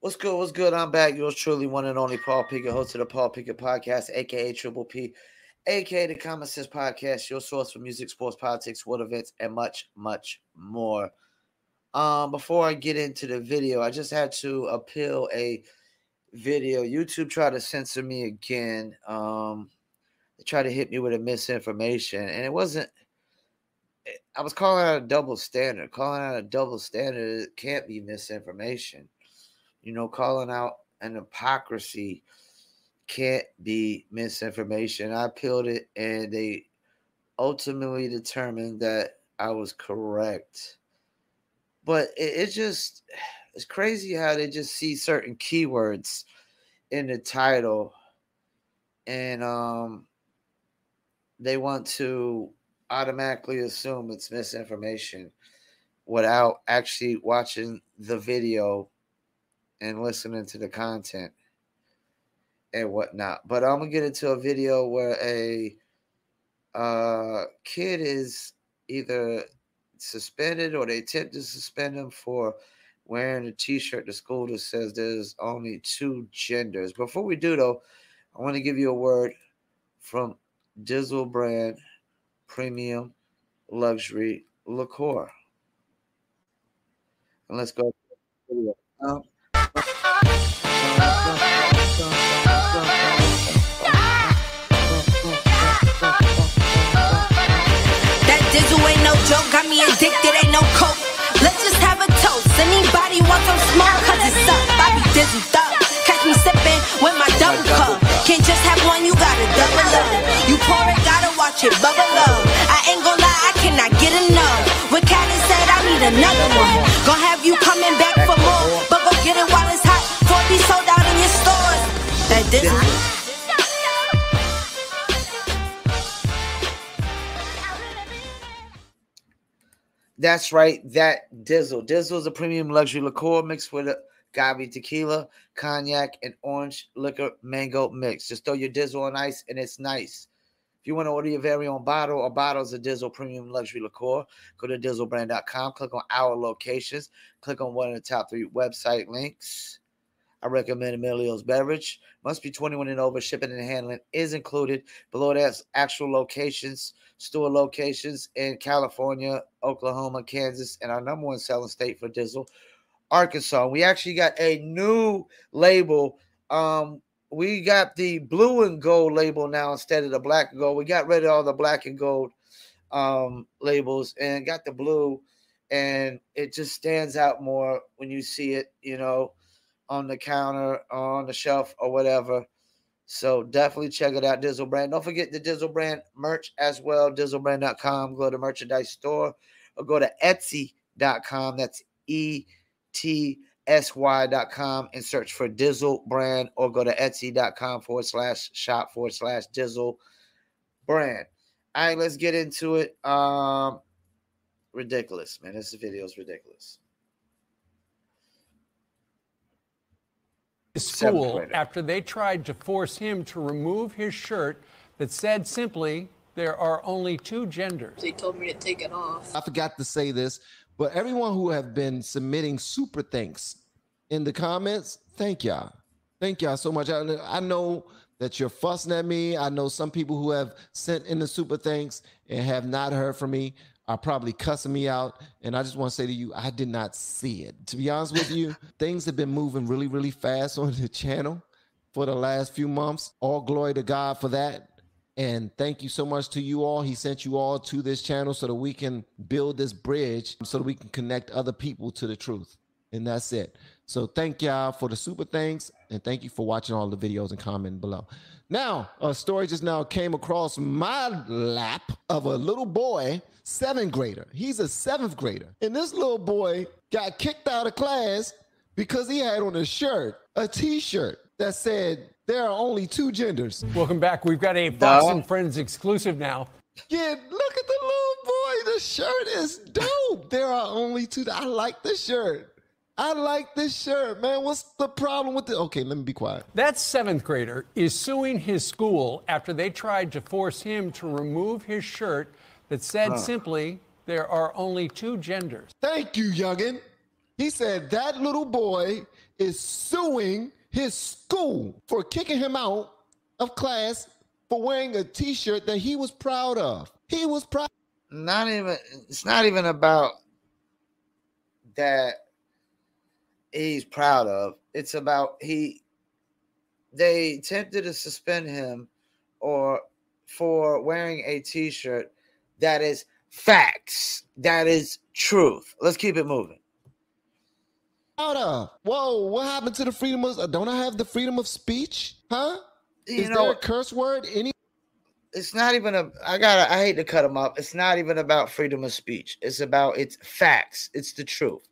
What's good? What's good? I'm back. Yours truly, one and only Paul Pickett, host of the Paul Pickett Podcast, aka Triple P, aka the Common Sense Podcast, your source for music, sports, politics, world events, and much, much more. Before I get into the video, I just had to appeal a video. YouTube tried to censor me again. They tried to hit me with a misinformation, and it wasn't. I was calling out a double standard. Calling out a double standard, it can't be misinformation. Calling out an hypocrisy can't be misinformation. I appealed it, and they ultimately determined that I was correct. But it's crazy how they just see certain keywords in the title, and they want to automatically assume it's misinformation without actually watching the video and listening to the content and whatnot. But I'm going to get into a video where a kid is either suspended or they attempt to suspend him for wearing a t-shirt to school that says there's only two genders. Before we do, though, I want to give you a word from Dizzle brand premium luxury liqueur. And let's go to the video. That Dizzle ain't no joke, got me addicted, ain't no coke. Let's just have a toast. Anybody want some smoke? Cause it's up, I be Dizzle thug. Catch me sipping with my double cup. Can't just have one, you gotta double up. You pour it, gotta watch it bubble up. I ain't gon' lie, I cannot get enough. What Callie said, I need another one. Gonna have you coming back for more, but go get it while it's hot. Before it be sold out in your stores. That Dizzle. That's right, that Dizzle. Dizzle is a premium luxury liqueur mixed with agave tequila, cognac, and orange liquor mango mix. Just throw your Dizzle on ice, and it's nice. If you want to order your very own bottle or bottles of Dizzle premium luxury liqueur, go to dizzlebrand.com, click on our locations, click on one of the top 3 website links. I recommend Emilio's Beverage. Must be 21 and over. Shipping and handling is included. Below that's actual locations, store locations in California, Oklahoma, Kansas, and our number one selling state for Dizzle, Arkansas. We actually got a new label. We got the blue and gold label now instead of the black and gold. We got rid of all the black and gold labels and got the blue, and it just stands out more when you see it, on the counter, on the shelf, or whatever. So definitely check it out, Dizzle Brand. Don't forget the Dizzle Brand merch as well, dizzlebrand.com. Go to merchandise store or go to Etsy.com. That's ETSY.com and search for Dizzle Brand, or go to Etsy.com/shop/Dizzle Brand. All right, let's get into it. Ridiculous, man. This video is ridiculous. School after they tried to force him to remove his shirt that said simply, there are only two genders. They told me to take it off. I forgot to say this, but everyone who have been submitting super thanks in the comments, thank y'all. Thank y'all so much. I know that you're fussing at me. I know some people who have sent in the super thanks and have not heard from me are probably cussing me out. And I just want to say to you, I did not see it. To be honest with you, things have been moving really, really fast on the channel for the last few months. All glory to God for that. And thank you so much to you all. He sent you all to this channel so that we can build this bridge so that we can connect other people to the truth. And that's it. So thank y'all for the super thanks. And thank you for watching all the videos and commenting below. Now, a story just now came across my lap of a little boy, 7th grader. He's a 7th grader. And this little boy got kicked out of class because he had on a shirt, a t-shirt that said, there are only two genders. Welcome back. We've got a Fox and Friends exclusive now. Yeah, look at the little boy. The shirt is dope. There are only two. I like the shirt. I like this shirt, man. What's the problem with it? Okay, let me be quiet. That 7th grader is suing his school after they tried to force him to remove his shirt that said simply, there are only two genders. Thank you, youngin'. He said that little boy is suing his school for kicking him out of class for wearing a t-shirt that he was proud of. He was proud. It's not even about that he's proud of. It's about they attempted to suspend him for wearing a t-shirt that is facts, that is truth. Let's keep it moving. Whoa, what happened to the freedom of, don't I have the freedom of speech? Huh? Is You know, there a curse word? it's not even I hate to cut him up. It's not even about freedom of speech. It's facts. It's the truth.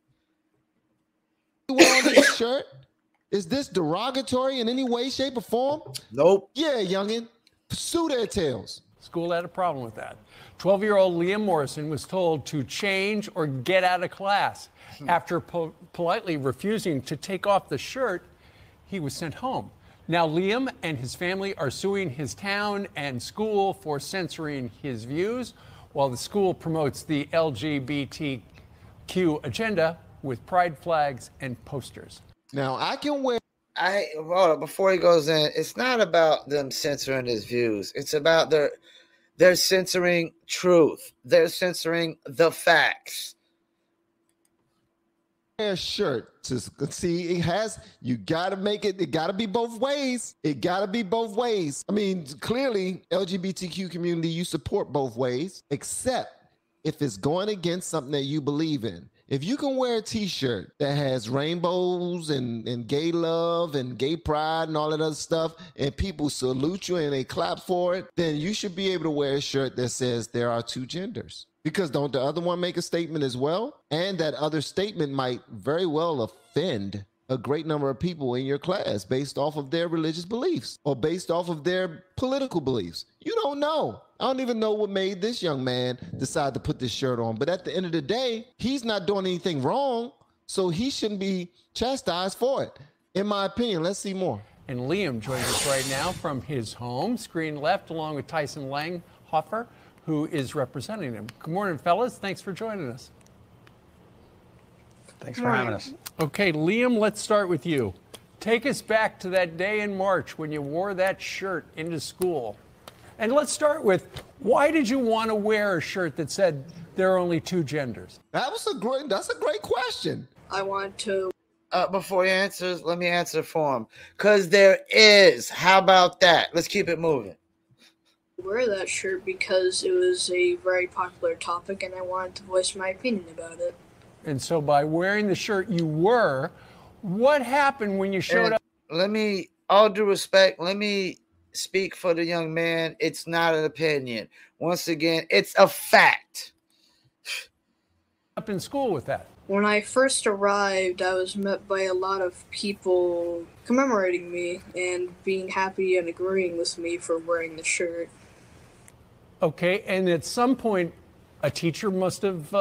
On this shirt? Is this derogatory in any way, shape, or form? Nope. Yeah, youngin. Sue their tails. School had a problem with that. 12-year-old Liam Morrison was told to change or get out of class. After politely refusing to take off the shirt, he was sent home. Now Liam and his family are suing his town and school for censoring his views, while the school promotes the LGBTQ agenda with pride flags and posters. Now I can wear. Hold on, before he goes in, it's not about them censoring his views. It's about they're censoring truth. They're censoring the facts. A shirt to see it has, you got to make it got to be both ways. It got to be both ways. I mean, clearly LGBTQ community, you support both ways, except if it's going against something that you believe in. If you can wear a t-shirt that has rainbows and gay love and gay pride and all that other stuff, and people salute you and they clap for it, then you should be able to wear a shirt that says there are two genders. Because don't the other one make a statement as well? And that other statement might very well offend a great number of people in your class based off of their religious beliefs or based off of their political beliefs. You don't know. I don't even know what made this young man decide to put this shirt on. But at the end of the day, he's not doing anything wrong, so he shouldn't be chastised for it. In my opinion, let's see more. And Liam joins us right now from his home, screen left, along with Tyson Langhofer, who is representing him. Good morning, fellas. Thanks for joining us. Thanks for having us. Okay, Liam, let's start with you. Take us back to that day in March when you wore that shirt into school. And let's start with, why did you want to wear a shirt that said there are only two genders? That's a great question. I want to. Before he answers, let me answer for him. Because there is. How about that? Let's keep it moving. Wear that shirt because it was a very popular topic and I wanted to voice my opinion about it. And so by wearing the shirt you were, what happened when you showed up? All due respect, let me speak for the young man. It's not an opinion. Once again, it's a fact. Up in school with that? When I first arrived, I was met by a lot of people commemorating me and being happy and agreeing with me for wearing the shirt. Okay, and at some point, a teacher must have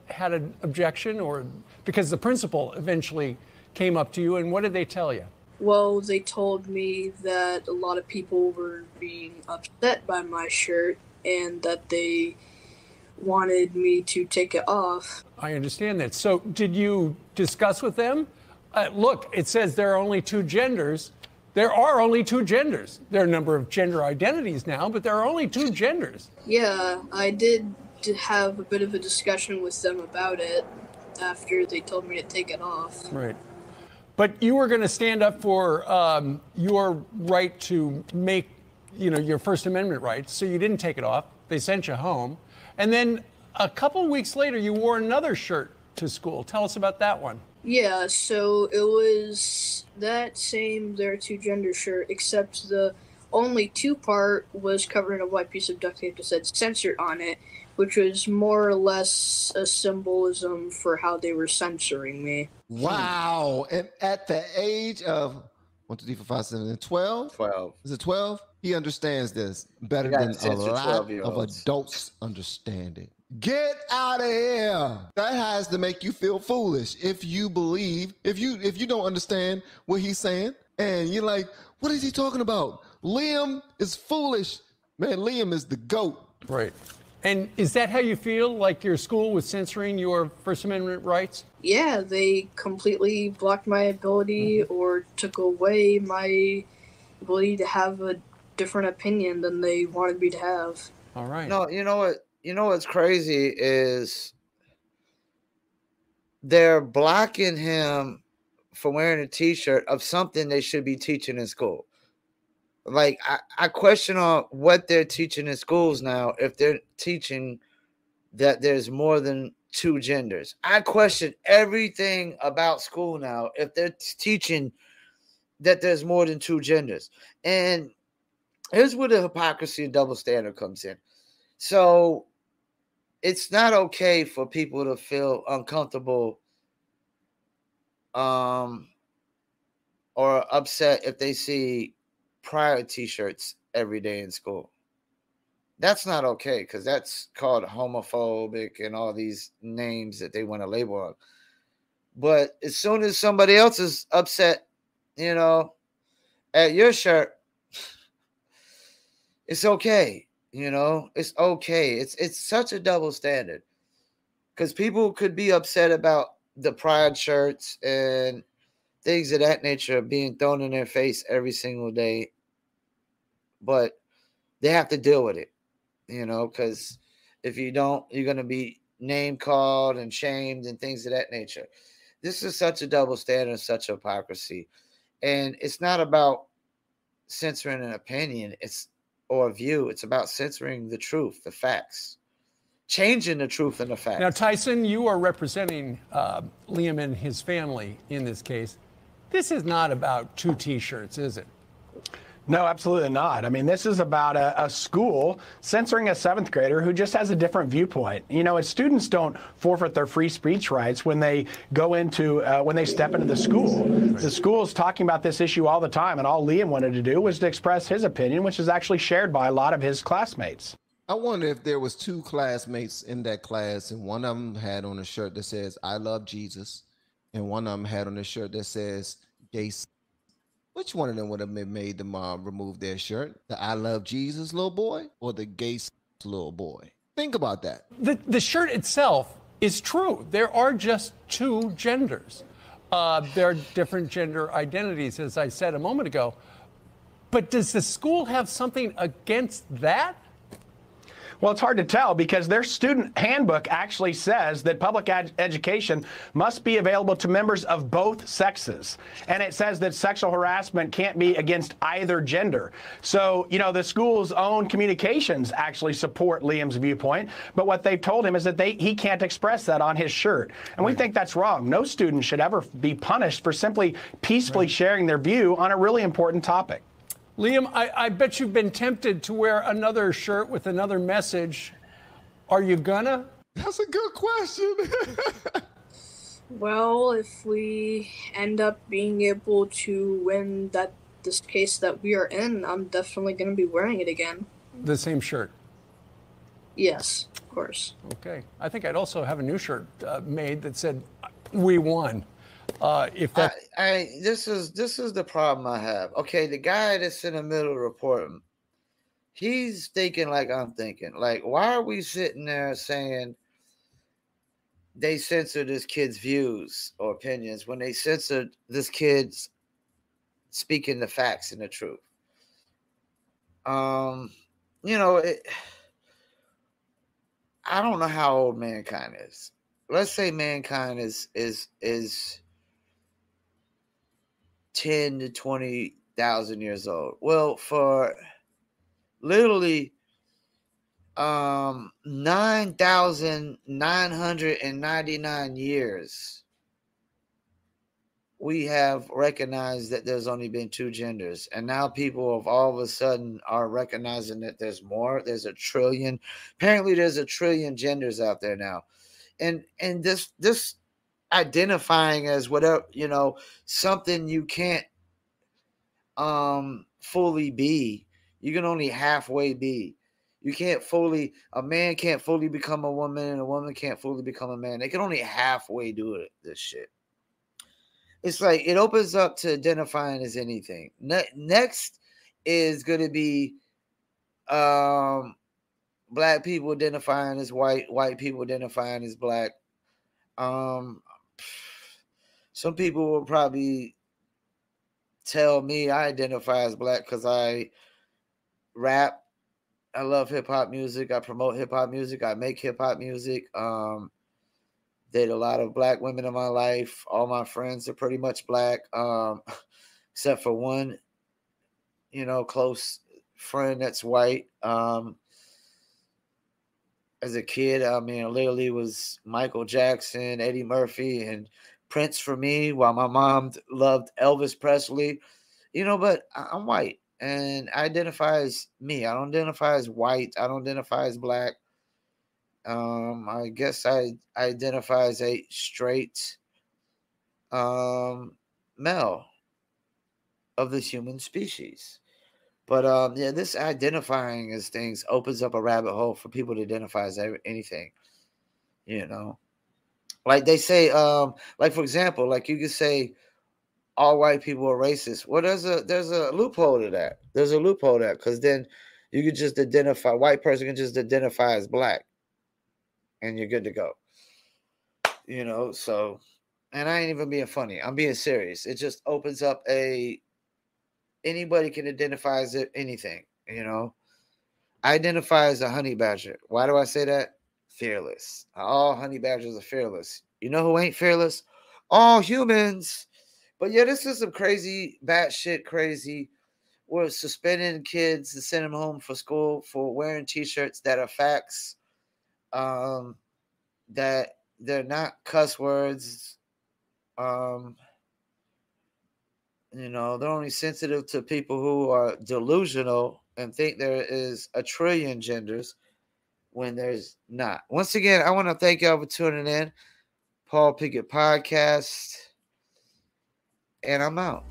had an objection, or because the principal eventually came up to you, and what did they tell you? Well, they told me that a lot of people were being upset by my shirt and that they wanted me to take it off. I understand that. So did you discuss with them? Look, it says there are only two genders. There are only two genders. There are a number of gender identities now, but there are only two genders. Yeah, I did have a bit of a discussion with them about it after they told me to take it off. Right. But you were going to stand up for your right to make, your First Amendment rights, so you didn't take it off. They sent you home. And then a couple of weeks later, you wore another shirt to school. Tell us about that one. Yeah, so it was that same There Are Two Gender shirt, except the only two part was covered in a white piece of duct tape that said censored on it, which was more or less a symbolism for how they were censoring me. Wow. And at the age of 1, 2, 3, 4, 5, 7, 12? 12. Is it 12? He understands this better than a lot of adults understand it. Get out of here. That has to make you feel foolish if you don't understand what he's saying. And you're like, what is he talking about? Liam is foolish. Man, Liam is the GOAT. Right. And is that how you feel, like your school was censoring your First Amendment rights? Yeah, they completely blocked my ability or took away my ability to have a different opinion than they wanted me to have. All right. No, you know what? You know what's crazy is they're blocking him for wearing a T-shirt of something they should be teaching in school. Like I question on what they're teaching in schools now if they're teaching that there's more than two genders. I question everything about school now if they're teaching that there's more than two genders. And here's where the hypocrisy and double standard comes in. So it's not okay for people to feel uncomfortable or upset if they see Pride t-shirts every day in school. That's not okay because that's called homophobic and all these names that they want to label on. But as soon as somebody else is upset, at your shirt, it's okay. It's okay. It's such a double standard because people could be upset about the Pride shirts and things of that nature being thrown in their face every single day, but they have to deal with it, because if you don't, you're going to be name called and shamed and things of that nature. This is such a double standard, such hypocrisy. And it's not about censoring an opinion or a view. It's about censoring the truth, the facts, changing the truth and the facts. Now, Tyson, you are representing Liam and his family in this case. This is not about two T-shirts, is it? No, absolutely not. I mean, this is about a school censoring a seventh grader who just has a different viewpoint. Students don't forfeit their free speech rights when they go into, when they step into the school. The school is talking about this issue all the time, and all Liam wanted to do was to express his opinion, which is actually shared by a lot of his classmates. I wonder if there was two classmates in that class, and one of them had on a shirt that says, "I love Jesus," and one of them had on a shirt that says, "Gay." Which one of them would have made the mom remove their shirt? The "I love Jesus" little boy or the "gay" little boy? Think about that. The shirt itself is true. There are just two genders. There are different gender identities, as I said a moment ago. But does the school have something against that? Well, it's hard to tell because their student handbook actually says that public education must be available to members of both sexes. And it says that sexual harassment can't be against either gender. So, the school's own communications actually support Liam's viewpoint. But what they've told him is that he can't express that on his shirt. And we think that's wrong. No student should ever be punished for simply peacefully sharing their view on a really important topic. Liam, I bet you've been tempted to wear another shirt with another message. Are you gonna? That's a good question. Well, if we end up being able to win this case that we are in, I'm definitely going to be wearing it again. The same shirt? Yes, of course. Okay. I think I'd also have a new shirt made that said, "We won." If that, this is the problem I have. Okay, the guy that's in the middle reporting, he's thinking like I'm thinking. Like, why are we sitting there saying they censored this kid's views or opinions when they censored this kid's speaking the facts and the truth? I don't know how old mankind is. Let's say mankind is 10 to 20,000 years old. Well, for literally 9,999 years, we have recognized that there's only been two genders. And now people have all of a sudden are recognizing that there's more. There's a trillion. Apparently there's a trillion genders out there now. And this identifying as whatever, something you can't fully be. You can only halfway be. A man can't fully become a woman and a woman can't fully become a man. They can only halfway do it, this shit. It's like it opens up to identifying as anything. Next is going to be black people identifying as white people identifying as black. Some people will probably tell me I identify as black because I rap. I love hip hop music. I promote hip hop music. I make hip hop music. Date a lot of black women in my life. All my friends are pretty much black, except for one, close friend that's white. As a kid, I mean, literally was Michael Jackson, Eddie Murphy, and Prince for me, while my mom loved Elvis Presley. But I'm white, and I identify as me. I don't identify as white. I don't identify as black. I guess I identify as a straight male of the human species. But yeah, this identifying as things opens up a rabbit hole for people to identify as anything. Like they say, like for example, like you could say all white people are racist. Well, there's a loophole to that. There's a loophole to that, because then you could just identify, white person can just identify as black, and you're good to go. So, and I ain't even being funny. I'm being serious. It just opens up anybody can identify as anything. I identify as a honey badger. Why do I say that? Fearless. All honey badgers are fearless. You know who ain't fearless? All humans. But yeah, this is some crazy, batshit crazy. We're suspending kids and sending them home for school for wearing T-shirts that are facts. That they're not cuss words. They're only sensitive to people who are delusional and think there is a trillion genders when there's not. Once again, I want to thank y'all for tuning in. Paul Pickett Podcast. And I'm out.